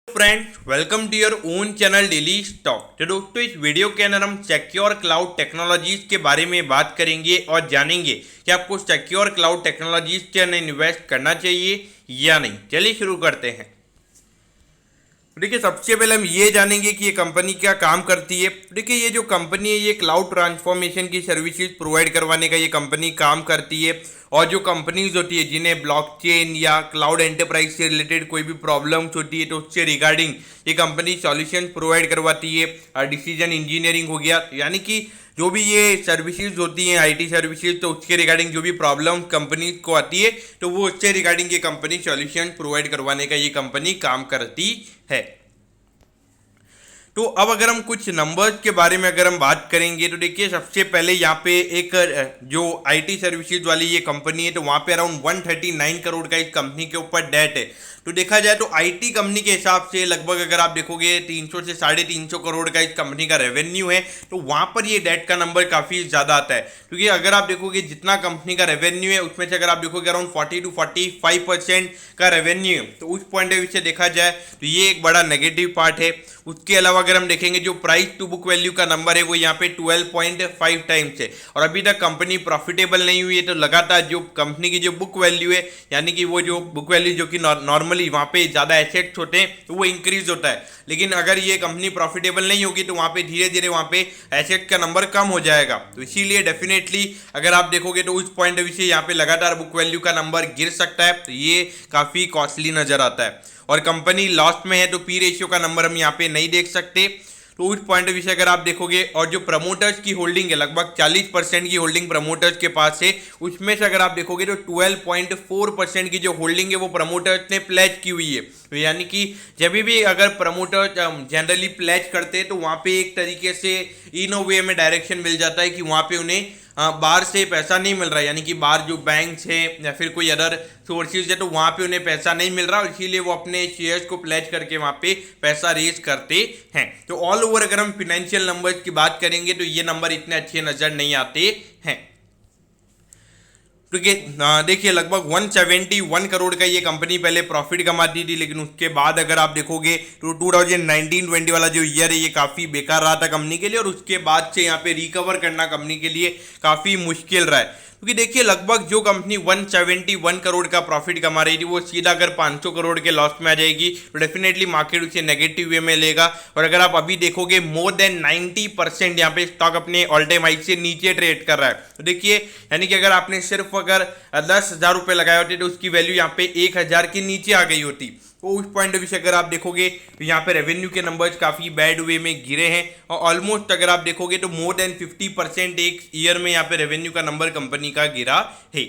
Friends, welcome to your own channel daily stock. तो दोस्तों, इस वीडियो के अंदर हम सिक्योर क्लाउड टेक्नोलॉजीज के बारे में बात करेंगे और जानेंगे कि आपको सिक्योर क्लाउड टेक्नोलॉजीज के अंदर इन्वेस्ट करना चाहिए या नहीं। चलिए शुरू करते हैं। देखिए, सबसे पहले हम ये जानेंगे कि ये कंपनी क्या काम करती है। देखिए, ये जो कंपनी है ये क्लाउड ट्रांसफॉर्मेशन की सर्विसेज प्रोवाइड करवाने का ये कंपनी काम करती है। और जो कंपनीज होती है जिन्हें ब्लॉकचेन या क्लाउड एंटरप्राइज से रिलेटेड कोई भी प्रॉब्लम्स होती है तो उससे रिगार्डिंग ये कंपनी सॉल्यूशन प्रोवाइड करवाती है। डिसीजन इंजीनियरिंग हो गया, यानी कि जो भी ये सर्विसेज होती हैं आईटी सर्विसेज, तो उसके रिगार्डिंग जो भी प्रॉब्लम कंपनी को आती है तो वो उससे रिगार्डिंग ये कंपनी सॉल्यूशन प्रोवाइड करवाने का ये कंपनी काम करती है। तो अब अगर हम कुछ नंबर्स के बारे में अगर हम बात करेंगे तो देखिए, सबसे पहले यहाँ पे एक जो आईटी सर्विसेज वाली ये कंपनी है तो वहाँ पे अराउंड 139 करोड़ का इस कंपनी के ऊपर डेट है। तो देखा जाए तो आईटी कंपनी के हिसाब से लगभग अगर आप देखोगे 300 से 350 करोड़ का इस कंपनी का रेवेन्यू है, तो वहाँ पर ये डेट का नंबर काफ़ी ज़्यादा आता है। क्योंकि अगर आप देखोगे जितना कंपनी का रेवेन्यू है उसमें से अगर आप देखोगे अराउंड 40 to 45% का रेवेन्यू है, तो उस पॉइंट ऑफ व्यू से देखा जाए तो ये एक बड़ा नेगेटिव पार्ट है। उसके अलावा अगर हम देखेंगे जो प्राइस टू बुक वैल्यू का नंबर है वो यहाँ पे 12.5 टाइम्स है और अभी तक कंपनी प्रॉफिटेबल नहीं हुई है। तो लगातार जो कंपनी की जो बुक वैल्यू है, यानी कि वो जो बुक वैल्यू जो कि नॉर्मली वहाँ पे ज़्यादा एसेट्स होते हैं तो वो इंक्रीज होता है, लेकिन अगर ये कंपनी प्रॉफिटेबल नहीं होगी तो वहाँ पे धीरे धीरे वहाँ पे एसेट का नंबर कम हो जाएगा। तो इसीलिए डेफिनेटली अगर आप देखोगे तो उस पॉइंट ऑफ व्यू से यहाँ पे लगातार बुक वैल्यू का नंबर गिर सकता है, तो ये काफ़ी कॉस्टली नजर आता है। और कंपनी लॉस में है तो पी रेशियो का नंबर हम यहाँ पे नहीं देख सकते। तो उस पॉइंट ऑफ व्यू से अगर आप देखोगे और जो प्रमोटर्स की होल्डिंग है लगभग 40% की होल्डिंग प्रमोटर्स के पास है, उसमें से अगर आप देखोगे तो 12.4% की जो होल्डिंग है वो प्रमोटर्स ने प्लेज की हुई है। तो यानी कि जब भी अगर प्रमोटर्स जनरली प्लेज करते हैं तो वहाँ पे एक तरीके से इन अ वे में डायरेक्शन मिल जाता है कि वहाँ पे उन्हें बाहर से पैसा नहीं मिल रहा है, यानी कि बाहर जो बैंक्स हैं या फिर कोई अदर सोर्सेज है तो वहाँ पे उन्हें पैसा नहीं मिल रहा और इसीलिए वो अपने शेयर्स को प्लेज करके वहाँ पे पैसा रेज करते हैं। तो ऑल ओवर अगर हम फिनेंशियल नंबर्स की बात करेंगे तो ये नंबर इतने अच्छे नजर नहीं आते हैं। क्योंकि देखिए, लगभग 171 करोड़ का ये कंपनी पहले प्रॉफिट कमाती थी, लेकिन उसके बाद अगर आप देखोगे तो 2019-20 वाला जो ईयर है ये काफ़ी बेकार रहा था कंपनी के लिए और उसके बाद से यहाँ पे रिकवर करना कंपनी के लिए काफ़ी मुश्किल रहा है। क्योंकि देखिए, लगभग जो कंपनी 171 करोड़ का प्रॉफिट कमा रही थी वो सीधा अगर 500 करोड़ के लॉस में आ जाएगी तो डेफिनेटली मार्केट उसे नेगेटिव वे में लेगा। और अगर आप अभी देखोगे मोर देन 90% यहाँ पे स्टॉक अपने ऑल टाइम हाई से नीचे ट्रेड कर रहा है। तो देखिए, यानी कि अगर आपने सिर्फ अगर 10,000 रुपये लगाए होते तो उसकी वैल्यू यहाँ पे 1,000 के नीचे आ गई होती। तो उस पॉइंट ऑफ व्यू से अगर आप देखोगे तो यहाँ पे रेवेन्यू के नंबर्स काफ़ी बैड वे में गिरे हैं और ऑलमोस्ट अगर आप देखोगे तो मोर देन 50% एक ईयर में यहाँ पे रेवेन्यू का नंबर कंपनी का गिरा है।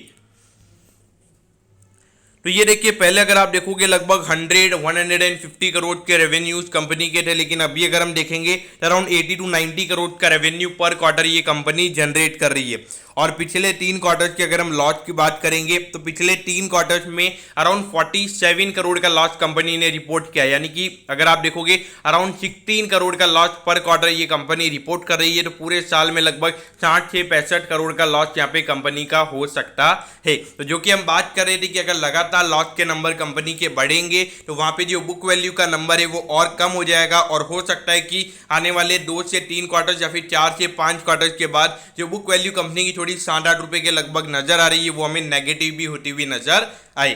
तो ये देखिए, पहले अगर आप देखोगे लगभग 150 करोड़ के रेवेन्यूज कंपनी के थे, लेकिन अभी अगर हम देखेंगे अराउंड 80 to 90 करोड़ का रेवेन्यू पर क्वार्टर ये कंपनी जनरेट कर रही है। और पिछले 3 क्वार्टर्स की अगर हम लॉस की बात करेंगे तो पिछले 3 क्वार्टर्स में अराउंड 47 करोड़ का लॉस कंपनी ने रिपोर्ट किया, यानी कि अगर आप देखोगे अराउंड 16 करोड़ का लॉस पर क्वार्टर ये कंपनी रिपोर्ट कर रही है। तो पूरे साल में लगभग 60 से 65 करोड़ का लॉस यहाँ पे कंपनी का हो सकता है। तो जो कि हम बात कर रहे थे कि अगर लगातार लॉस के नंबर कंपनी के बढ़ेंगे तो वहाँ पे जो बुक वैल्यू का नंबर है वो और कम हो जाएगा और हो सकता है कि आने वाले 2 से 3 क्वार्टर्स या फिर 4 से 5 क्वार्टर्स के बाद जो बुक वैल्यू कंपनी की 7-8 रुपए के लगभग नजर आ रही है वो हमें नेगेटिव भी होती हुई नजर आए।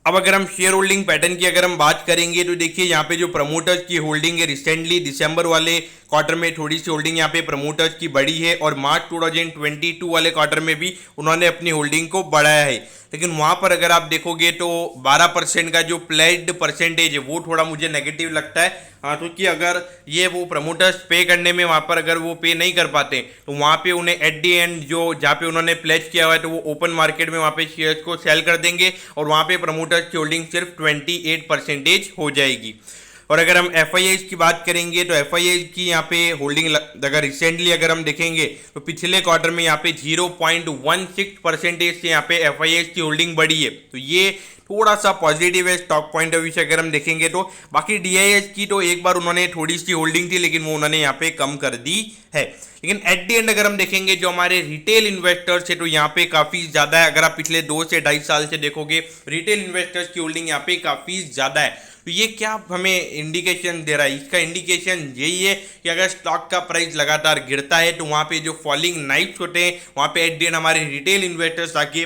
अब अगर हम शेयर होल्डिंग पैटर्न की अगर हम बात करेंगे तो देखिए, यहाँ पे जो प्रमोटर्स की होल्डिंग है रिसेंटली दिसंबर वाले क्वार्टर में थोड़ी सी होल्डिंग यहाँ पे प्रमोटर्स की बढ़ी है और मार्च 2022 वाले क्वार्टर में भी उन्होंने अपनी होल्डिंग को बढ़ाया है। लेकिन वहाँ पर अगर आप देखोगे तो 12% का जो प्लेज्ड परसेंटेज है वो थोड़ा मुझे नेगेटिव लगता है। हाँ, क्योंकि अगर ये वो प्रमोटर्स पे करने में वहाँ पर अगर वो पे नहीं कर पाते तो वहाँ पे उन्हें एट दी एंड जो जहाँ पे उन्होंने प्लेज किया हुआ है तो वो ओपन मार्केट में वहाँ पे शेयर्स को सेल कर देंगे और वहाँ पे प्रमोटर्स की होल्डिंग सिर्फ 28% हो जाएगी। और अगर हम एफ की बात करेंगे तो एफ की यहाँ पे होल्डिंग अगर रिसेंटली अगर हम देखेंगे तो पिछले क्वार्टर में यहाँ पे 0.16% से यहाँ पे एफ की होल्डिंग बढ़ी है। तो ये थोड़ा सा पॉजिटिव है स्टॉक पॉइंट ऑफ व्यू से अगर हम देखेंगे तो। बाकी DIS की तो एक बार उन्होंने थोड़ी सी होल्डिंग थी, लेकिन वो उन्होंने यहाँ पे कम कर दी है। लेकिन एट दी एंड अगर हम देखेंगे जो हमारे रिटेल इन्वेस्टर्स है तो यहाँ पे काफी ज्यादा है। अगर आप पिछले 2 से 2.5 साल से देखोगे रिटेल इन्वेस्टर्स की होल्डिंग यहाँ पे काफी ज्यादा है। तो ये क्या हमें इंडिकेशन दे रहा है? इसका इंडिकेशन यही है कि अगर स्टॉक का प्राइस लगातार गिरता है तो वहां पे जो फॉलिंग नाइफ्स होते हैं वहां पे एट द एंड हमारे रिटेल इन्वेस्टर्स आके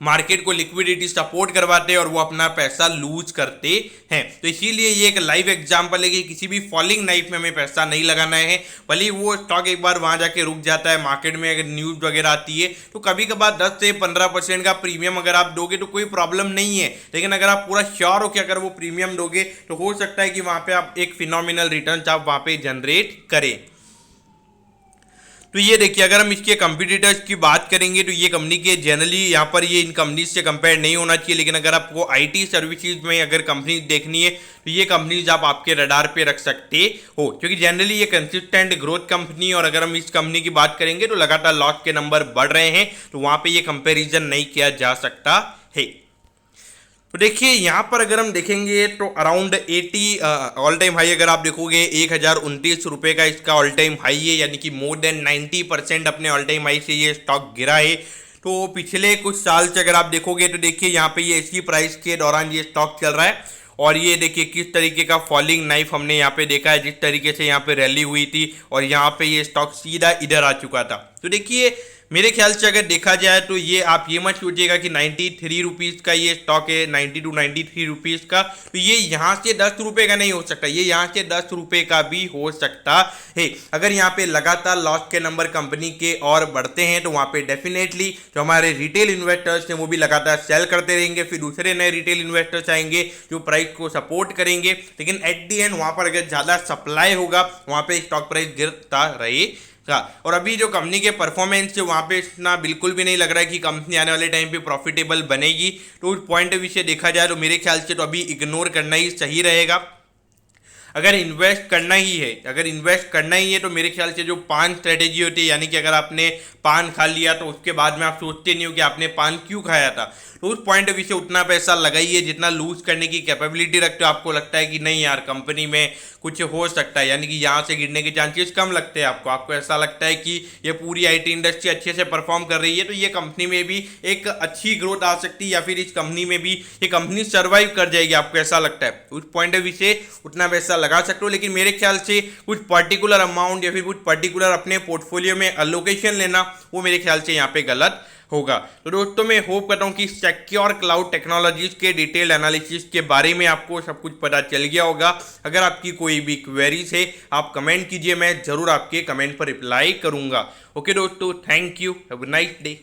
मार्केट को लिक्विडिटी सपोर्ट करवाते हैं और वो अपना पैसा लूज करते हैं। तो इसीलिए ये एक लाइव एग्जांपल है कि किसी भी फॉलिंग नाइफ में हमें पैसा नहीं लगाना है। भले वो स्टॉक एक बार वहां जाके रुक जाता है, मार्केट में अगर न्यूज वगैरह आती है तो कभी कभार 10 से 15% का प्रीमियम अगर आप दोगे तो कोई प्रॉब्लम नहीं है। लेकिन अगर आप पूरा श्योर हो कि अगर वो प्रीमियम दोगे तो हो सकता है कि वहां पे आप एक फिनोमिनल रिटर्न आप वहां पे जनरेट करें। तो ये देखिए अगर हम इसके कंपटीटर्स की बात करेंगे तो ये कंपनी के जनरली यहाँ पर ये इन कंपनीज से कंपेयर नहीं होना चाहिए। लेकिन अगर आपको IT सर्विसेज में अगर कंपनी देखनी है तो ये कंपनीज आप आपके रडार पे रख सकते हो, क्योंकि जनरली ये कंसिस्टेंट ग्रोथ कंपनी। और अगर हम इस कंपनी की बात करेंगे तो लगातार लॉस के नंबर बढ़ रहे हैं, तो वहां पे ये कंपेरिजन नहीं किया जा सकता है। तो देखिए यहाँ पर अगर हम देखेंगे तो अराउंड 80 ऑल टाइम हाई अगर आप देखोगे 1029 रुपये का इसका ऑल टाइम हाई है, यानी कि मोर देन 90% अपने ऑल टाइम हाई से ये स्टॉक गिरा है। तो पिछले कुछ साल से अगर आप देखोगे तो देखिए यहाँ पे ये इसी प्राइस के दौरान ये स्टॉक चल रहा है और ये देखिए किस तरीके का फॉलिंग नाइफ हमने यहाँ पे देखा है, जिस तरीके से यहाँ पे रैली हुई थी और यहाँ पे ये स्टॉक सीधा इधर आ चुका था। तो देखिए मेरे ख्याल से अगर देखा जाए तो ये आप ये मत सोचिएगा कि 93 रुपीज़ का ये स्टॉक है, 90 to 93 रुपीज़ का, तो ये यहाँ से 10 रुपये का नहीं हो सकता, ये यहाँ से 10 रुपये का भी हो सकता है। अगर यहाँ पे लगातार लॉस के नंबर कंपनी के और बढ़ते हैं तो वहाँ पे डेफिनेटली जो हमारे रिटेल इन्वेस्टर्स हैं वो भी लगातार सेल करते रहेंगे, फिर दूसरे नए रिटेल इन्वेस्टर्स आएंगे जो प्राइस को सपोर्ट करेंगे। लेकिन एट दी एंड वहाँ पर अगर ज़्यादा सप्लाई होगा वहाँ पे स्टॉक प्राइस गिरता रहेगा। और अभी जो कंपनी के परफॉर्मेंस है वहाँ पे इतना बिल्कुल भी नहीं लग रहा है कि कंपनी आने वाले टाइम पे प्रॉफिटेबल बनेगी। तो उस पॉइंट ऑफ व्यू से देखा जाए तो मेरे ख्याल से तो अभी इग्नोर करना ही सही रहेगा। अगर इन्वेस्ट करना ही है तो मेरे ख्याल से जो पान स्ट्रेटेजी होती है, यानी कि अगर आपने पान खा लिया तो उसके बाद में आप सोचते नहीं हो कि आपने पान क्यों खाया था, तो उस पॉइंट ऑफ व्यू से उतना पैसा लगाइए जितना लूज करने की कैपेबिलिटी रखते हो। आपको लगता है कि नहीं यार कंपनी में कुछ हो सकता है, यानी कि यहाँ से गिरने के चांसेस कम लगते हैं आपको ऐसा लगता है कि ये पूरी IT इंडस्ट्री अच्छे से परफॉर्म कर रही है तो ये कंपनी में भी एक अच्छी ग्रोथ आ सकती है, या फिर इस कंपनी में भी ये कंपनी सर्वाइव कर जाएगी, आपको ऐसा लगता है, उस पॉइंट ऑफ व्यू से उतना पैसा लगा सकते हो। लेकिन मेरे ख्याल से कुछ पर्टिकुलर अमाउंट या फिर कुछ पर्टिकुलर अपने पोर्टफोलियो में अलोकेशन लेना वो मेरे ख्याल से यहाँ पे गलत होगा। तो दोस्तों मैं होप करता हूँ कि सिक्योर क्लाउड टेक्नोलॉजीज के डिटेल एनालिसिस के बारे में आपको सब कुछ पता चल गया होगा। अगर आपकी कोई भी क्वेरीज है आप कमेंट कीजिए, मैं जरूर आपके कमेंट पर रिप्लाई करूंगा। ओके दोस्तों, thank you, have a nice day.